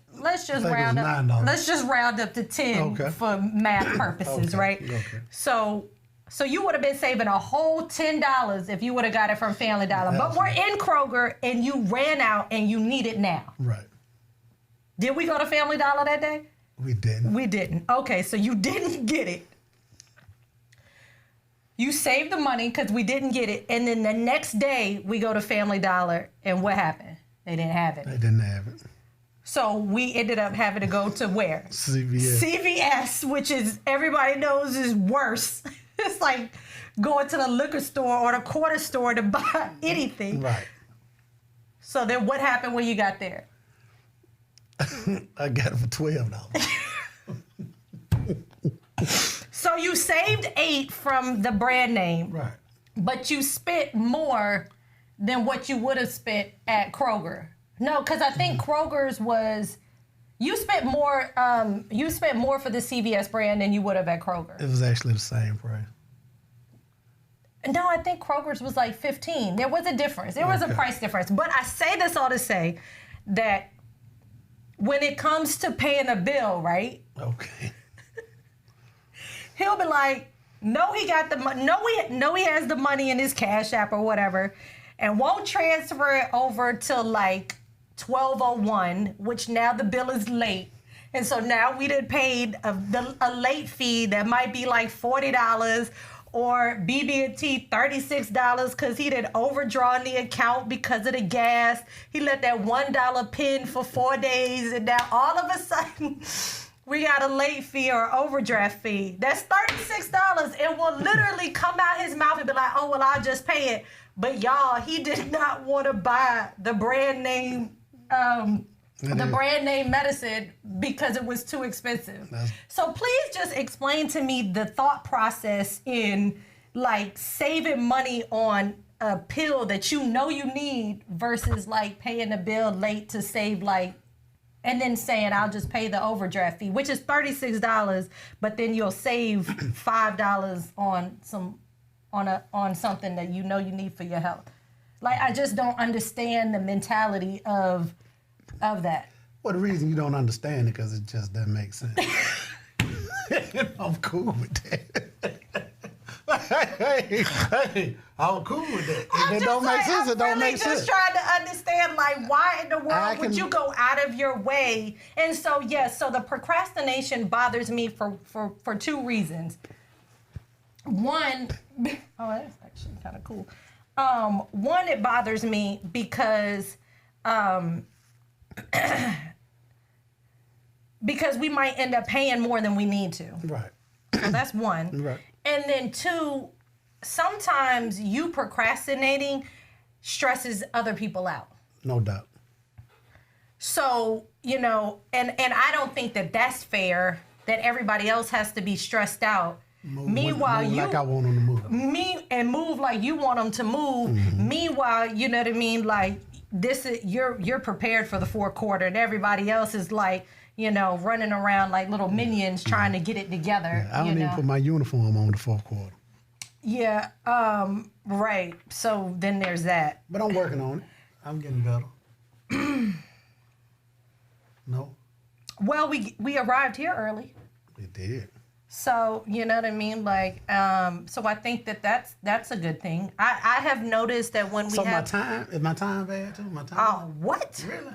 round up.
$9.
Let's just round up to 10 for math purposes, right?
Okay.
So you would have been saving a whole $10 if you would have got it from Family Dollar. But we're in Kroger and you ran out and you need it now.
Right.
Did we go to Family Dollar that day?
We didn't.
We didn't. Okay, so you didn't get it. You saved the money because we didn't get it. And then the next day, we go to Family Dollar, and what happened? They didn't have it.
They didn't have it.
So we ended up having to go to where?
CVS.
CVS, which is, everybody knows is worse. It's like going to the liquor store or the corner store to buy anything.
Right.
So then what happened when you got there?
I got it for $12.
So you saved $8 from the brand name.
Right.
But you spent more than what you would have spent at Kroger. No, because I think Kroger's was, you spent more for the CVS brand than you would have at Kroger.
It was actually the same price.
No, I think Kroger's was like $15. There was a difference. There was a price difference. But I say this all to say that when it comes to paying a bill, right?
Okay.
He'll be like, no, he got the money. No, he has the money in his Cash App or whatever, and won't transfer it over till like 12:01, which now the bill is late, and so now we done paid a late fee that might be like $40 or BB&T $36 because he did overdrawn the account because of the gas. He let that $1 pin for 4 days, and now all of a sudden we got a late fee or overdraft fee. That's $36. It will literally come out his mouth and be like, oh, well, I'll just pay it. But y'all, he did not want to buy the brand name brand name medicine because it was too expensive. So please just explain to me the thought process in like saving money on a pill that you know you need versus like paying a bill late to save like, and then saying I'll just pay the overdraft fee, which is $36, but then you'll save $5 on something that you know you need for your health. Like I just don't understand the mentality of that.
Well, the reason you don't understand it because it just doesn't make sense. I'm cool with that. hey, I'm cool with that. If it don't make sense, it don't make sense.
I'm just trying to understand, like, why in the world would you go out of your way? And so, yes, so the procrastination bothers me for two reasons. One, oh, that's actually kind of cool. One, it bothers me because because we might end up paying more than we need to.
Right.
So that's one.
Right.
And then two, sometimes you procrastinating stresses other people out.
No doubt.
So, you know, and I don't think that that's fair, that everybody else has to be stressed out. Meanwhile,
move like I want them to move.
Move like you want them to move. Mm-hmm. Meanwhile, you know what I mean? Like this is you're prepared for the fourth quarter, and everybody else is like, you know, running around like little minions trying to get it together.
Yeah, I don't even put my uniform on the fourth quarter.
Yeah, right. So then there's that.
But I'm working on it. I'm getting better. No.
Well, we arrived here early.
We did.
So, you know what I mean? Like, so I think that's a good thing. I have noticed that when we have...
So is my time bad too? My time?
Oh, what?
Really?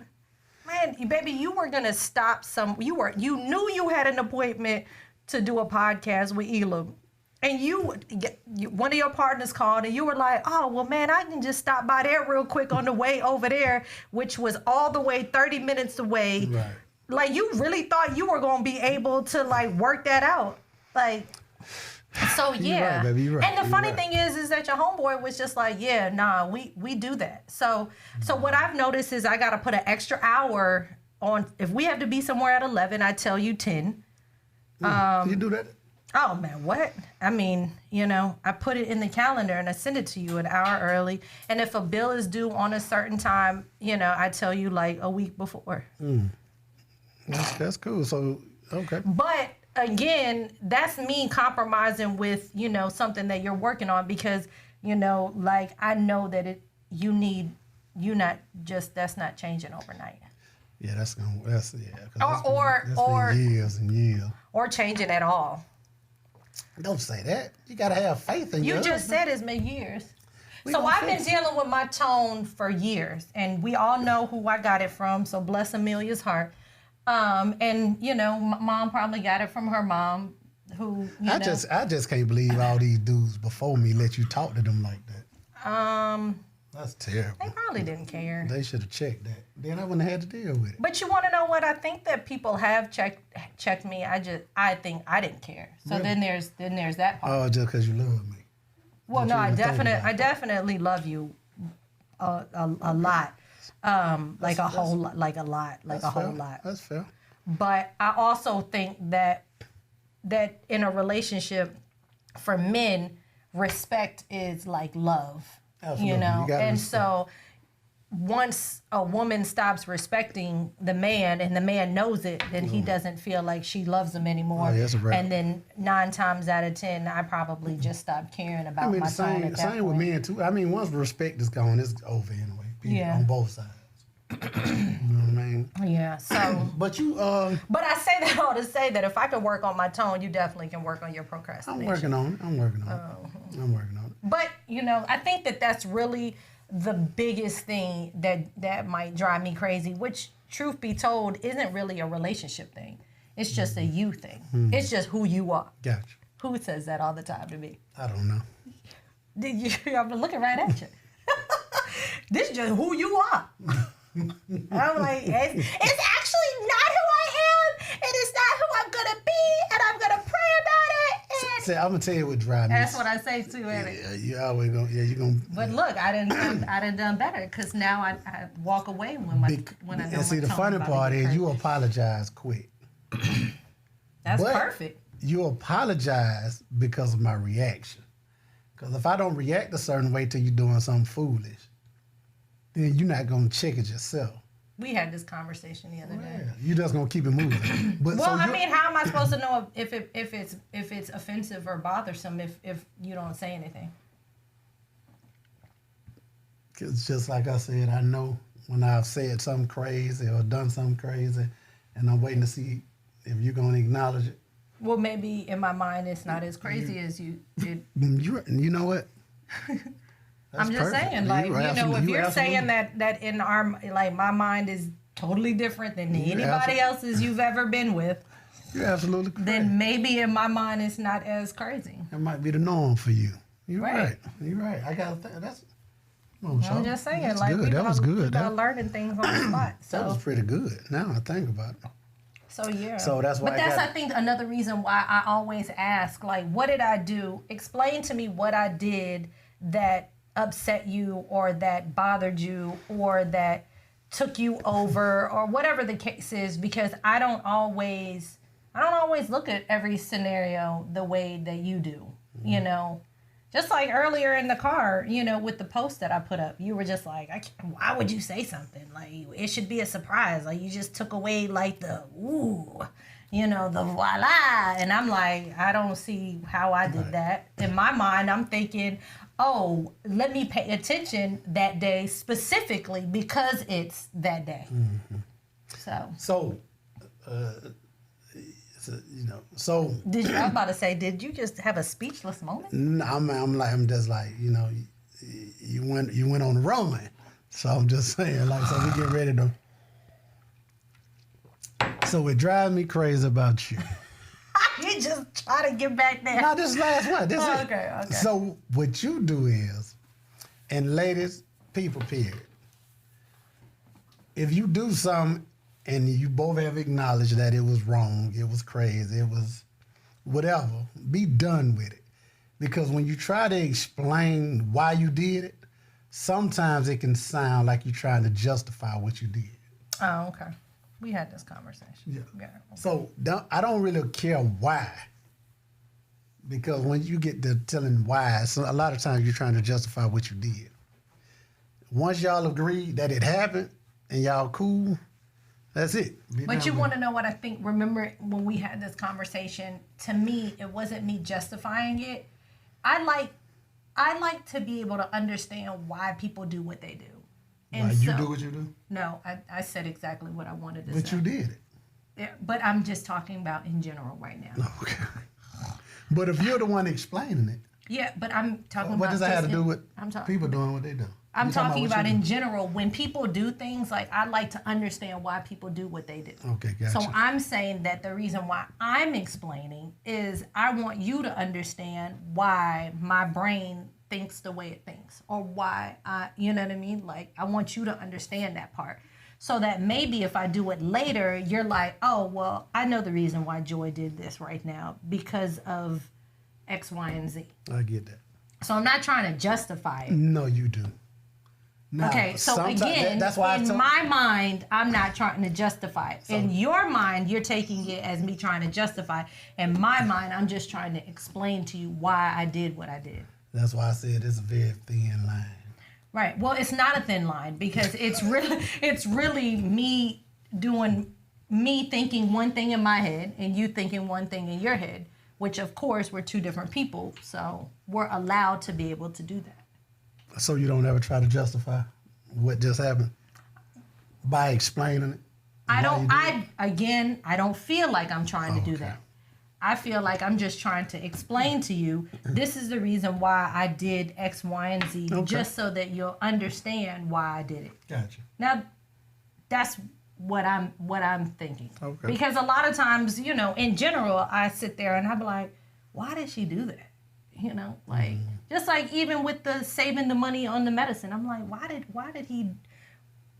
Man, baby, you were going to stop you knew you had an appointment to do a podcast with Elam. And you one of your partners called and you were like, oh, well, man, I can just stop by there real quick on the way over there, which was all the way 30 minutes away.
Right.
Like, you really thought you were going to be able to, like, work that out. Like, so, yeah.
You're right, baby, you're right.
And the funny thing is that your homeboy was just like, yeah, nah, we do that. So what I've noticed is I got to put an extra hour on. If we have to be somewhere at 11, I tell you 10.
You do that?
Oh, man, what? I mean, you know, I put it in the calendar and I send it to you an hour early. And if a bill is due on a certain time, you know, I tell you like a week before.
That's cool. So, okay.
But again, that's me compromising with, you know, something that you're working on because, you know, like I know that that's not changing overnight.
Yeah, that's
Or
been years and years.
Or changing at all.
Don't say that. You gotta have faith in
you.
You
just said it's been years. So I've been dealing with my tone for years, and we all know who I got it from. So bless Amelia's heart. And you know, mom probably got it from her mom, who I
just can't believe all these dudes before me let you talk to them like that. That's terrible.
They probably didn't care.
They should have checked that. Then I wouldn't have had to deal with it.
But you want to know what? I think that people have checked me. I think I didn't care. So really? then there's that part.
Oh, just because you love me.
Well, no, I definitely love you a lot. Like a whole lot.
That's fair.
But I also think that in a relationship, for men, respect is like love. Absolutely. You know, and so once a woman stops respecting the man and the man knows it, then he doesn't feel like she loves him anymore.
Oh, that's a wrap.
And then 9 times out of 10, I probably just stopped caring about my tone at that
same
point.
with men too. I mean, once respect is gone, it's over anyway.
Yeah.
On both sides. You know what I mean?
Yeah. So.
But you.
But I say that all to say that if I can work on my tone, you definitely can work on your procrastination.
I'm working on it.
But you know, I think that that's really the biggest thing that might drive me crazy. Which, truth be told, isn't really a relationship thing. It's just a you thing. It's just who you are.
Gotcha.
Who says that all the time to me?
I don't know.
I'm looking right at you. This is just who you are. I'm like, it's actually not who I am, and it's not who I'm
I'm gonna tell you what drives me.
That's what I say too, ain't it?
Yeah, you always gonna. Yeah, you gonna.
But look, I done done better because now I walk away when I know.
And see, the funny part is you apologize quick.
That's
but
perfect.
You apologize because of my reaction. Because if I don't react a certain way till you're doing something foolish, then you're not gonna check it yourself.
We had this conversation the other day.
You're just gonna keep it moving. But
well, I mean, how am I supposed to know if it's offensive or bothersome if you don't say anything?
It's just like I said, I know when I've said something crazy or done something crazy, and I'm waiting to see if you're gonna acknowledge it.
Well, maybe in my mind it's not as crazy as you did.
You know what?
I'm just saying, like, if you're saying that in our, like, my mind is totally different than anybody else's you've ever been with,
you're absolutely correct.
Then maybe in my mind it's not as crazy.
That might be the norm for you. You're right. You're right. I got to think that's.
I'm just saying,
that's
like,
good. That was good.
People are learning things on the spot. So.
That was pretty good. Now I think about it.
So yeah.
So that's why.
But that's I think another reason why I always ask, like, what did I do? Explain to me what I did that upset you or that bothered you or that took you over or whatever the case is, because I don't always look at every scenario the way that you do. You know, just like earlier in the car, you know, with the post that I put up, you were just like, why would you say something? Like, it should be a surprise. Like, you just took away like the ooh, you know, the voila. And I'm like, I don't see how I did that. In my mind, I'm thinking, oh, let me pay attention that day specifically because it's that day.
Mm-hmm. So,
Did you? I was about to say, did you just have a speechless moment?
No, I'm just like, you know, you went on the run. So I'm just saying, like, so we get ready to. So it drives me crazy about you.
You just try to get back there.
No, this last one. This is
okay.
So what you do is, and ladies, people, period. If you do something and you both have acknowledged that it was wrong, it was crazy, it was whatever, be done with it. Because when you try to explain why you did it, sometimes it can sound like you're trying to justify what you did.
Oh, okay. We had this conversation.
Yeah.
Okay.
So I don't really care why. Because when you get to telling why, so a lot of times you're trying to justify what you did. Once y'all agree that it happened and y'all cool, that's it.
But you want to know what I think? Remember when we had this conversation, to me, it wasn't me justifying it. I like to be able to understand why people do what they do. And
why you do what you do?
No, I said exactly what I wanted to say.
But you did it.
Yeah, but I'm just talking about in general right now.
Okay. But if you're the one explaining it.
Yeah, but I'm talking about.
What does that have to do with people doing what they do?
I'm talking about in general. When people do things, like, I like to understand why people do what they do.
Okay, gotcha.
So I'm saying that the reason why I'm explaining is I want you to understand why my brain thinks the way it thinks, or why you know what I mean? Like, I want you to understand that part. So that maybe if I do it later, you're like, oh, well, I know the reason why Joi did this right now because of X, Y, and Z.
I get that.
So I'm not trying to justify it.
No, you do. Now,
okay, so again,
that's why
in my mind, I'm not trying to justify it. In your mind, you're taking it as me trying to justify it. In my mind, I'm just trying to explain to you why I did what I did.
That's why I said it's a very thin line.
Right. Well, it's not a thin line because it's really me thinking one thing in my head and you thinking one thing in your head, which of course we're two different people, so we're allowed to be able to do that.
So you don't ever try to justify what just happened by explaining it?
I don't feel like I'm trying to do that. I feel like I'm just trying to explain to you, this is the reason why I did X, Y, and Z, just so that you'll understand why I did it.
Gotcha.
Now, that's what I'm thinking.
Okay.
Because a lot of times, you know, in general, I sit there and I'll be like, why did she do that? You know, like, just like even with the saving the money on the medicine, I'm like, why did he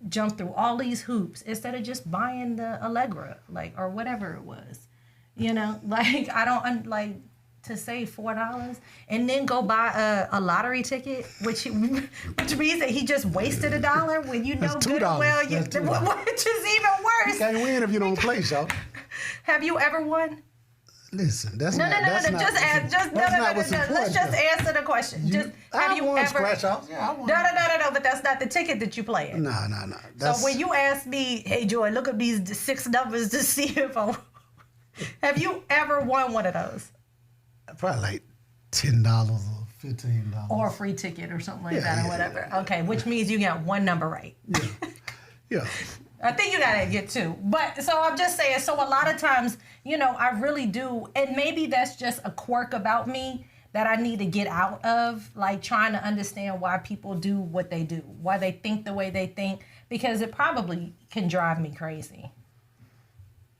jump through all these hoops instead of just buying the Allegra, like, or whatever it was? You know, like, I don't, like, to save $4 and then go buy a lottery ticket, which means that he just wasted $1 when you know
That's
good and
$2.
well,
That's $2.
which is even worse.
You can't win if you don't play, y'all.
Have you ever won?
Listen, that's
No.
not. That's not.
Just ask. Just
that's
no.
not what's
Let's
important,
just
though.
answer the question. Just have
I
you
won
ever?
scratch offs. Yeah, I won.
No. But that's not the ticket that you play in.
No.
So when you ask me, hey Joy, look at these 6 numbers to see if I. Have you ever won one of those?
Probably like $10 or $15.
Or a free ticket or something like that or
yeah,
whatever. Okay, which means you got one number right.
Yeah.
I think you gotta get 2. But so I'm just saying, so a lot of times, I really do, and maybe that's just a quirk about me that I need to get out of, like trying to understand why people do what they do, why they think the way they think, because it probably can drive me crazy,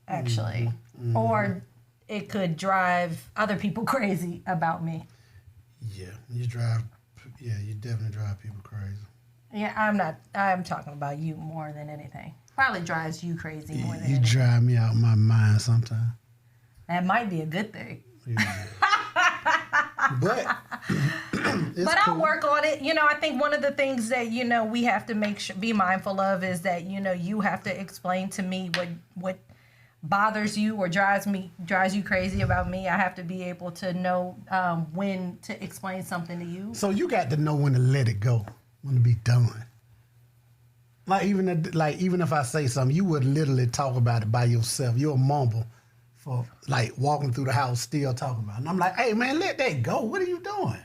actually.
Mm-hmm.
Or it could drive other people crazy about me.
Yeah, you definitely drive people crazy.
Yeah, I'm talking about you more than anything. Probably drives you crazy more than
You
anything.
drive me out of my mind sometimes.
That might be a good thing.
Yeah. But
But I'll work on it. I think one of the things that, we have to be mindful of is that, you have to explain to me what bothers you or drives you crazy about me. I have to be able to know when to explain something to you.
So you got to know when to let it go, when to be done. Even if I say something, you would literally talk about it by yourself. You'll mumble for walking through the house still talking about it. And I'm like, hey man, let that go. What are you doing?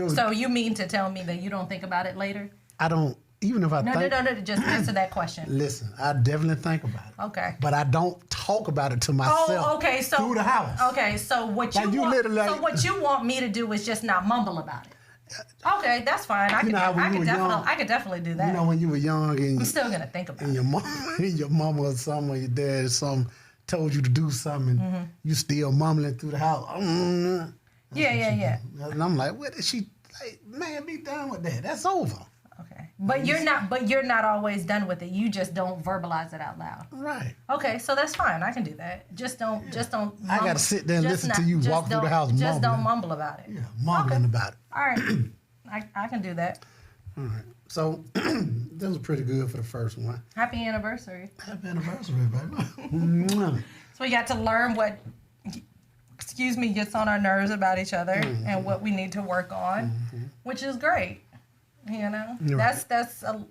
So you mean to tell me that you don't think about it later?
I don't, even if I think.
No, just answer that question.
Listen, I definitely think about it.
Okay.
But I don't talk about it to myself through the house.
Okay, so what you want me to do is just not mumble about it. Okay, that's fine. I could definitely do that.
When you were young and
I'm still gonna think about
and
it.
your mama or something or your dad or something told you to do something and you still mumbling through the house.
Yeah.
And I'm like, what is she like, man, be done with that. That's over.
Okay. But you're not always done with it. You just don't verbalize it out loud.
Right.
Okay, so that's fine. I can do that. Just don't mumble.
I gotta sit there and listen to you walk through the house mumbling.
Just don't mumble about it.
Yeah, mumbling about it.
All right. I can do that.
All right. So that was pretty good for the first one.
Happy anniversary.
Happy anniversary, baby.
So we got to learn what gets on our nerves about each other and what we need to work on, which is great.
Right.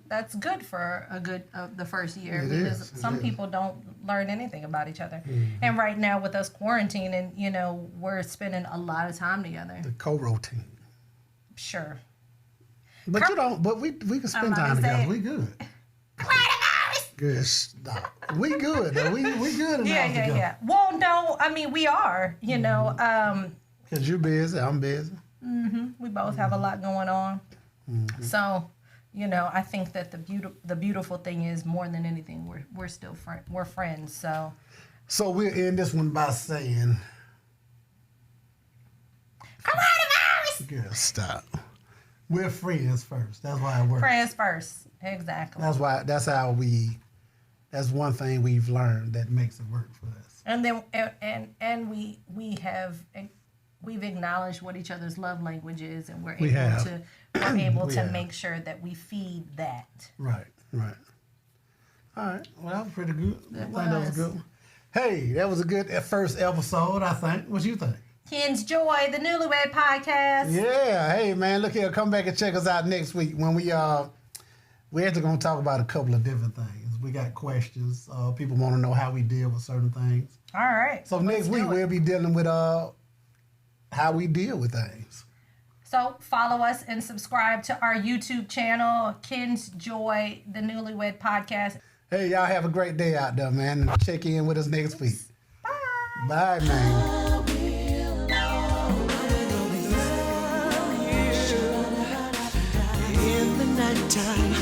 That's good for the first year because some people don't learn anything about each other. And right now with us quarantining, we're spending a lot of time together.
The co-routine.
Sure.
But but we can spend time together. We good. Good stuff. We good. We good enough together.
Yeah. Well, no, I mean we are,
Because you're busy, I'm busy.
We both have a lot going on. So, I think that the beautiful thing is more than anything, we're still we're friends. So
we'll end this one by saying,
coronavirus.
Girl, stop. We're friends first. That's why it works.
Friends first, exactly.
That's one thing we've learned that makes it work for us.
And then we've acknowledged what each other's love language is, and we're able to make sure that we feed that.
Right. All right. Well, that was pretty good. I think that was a good one. Hey, that was a good first episode, I think. What you think?
Ken's Joi The Newlywed Podcast.
Yeah. Hey, man, look here. Come back and check us out next week when we're actually going to talk about a couple of different things. We got questions. People want to know how we deal with certain things.
All right.
So next week we'll be dealing with how we deal with things.
So follow us and subscribe to our YouTube channel, Ken's Joi The Newlywed Podcast.
Hey, y'all have a great day out there, man. And check in with us next week. Bye, man.
In the nighttime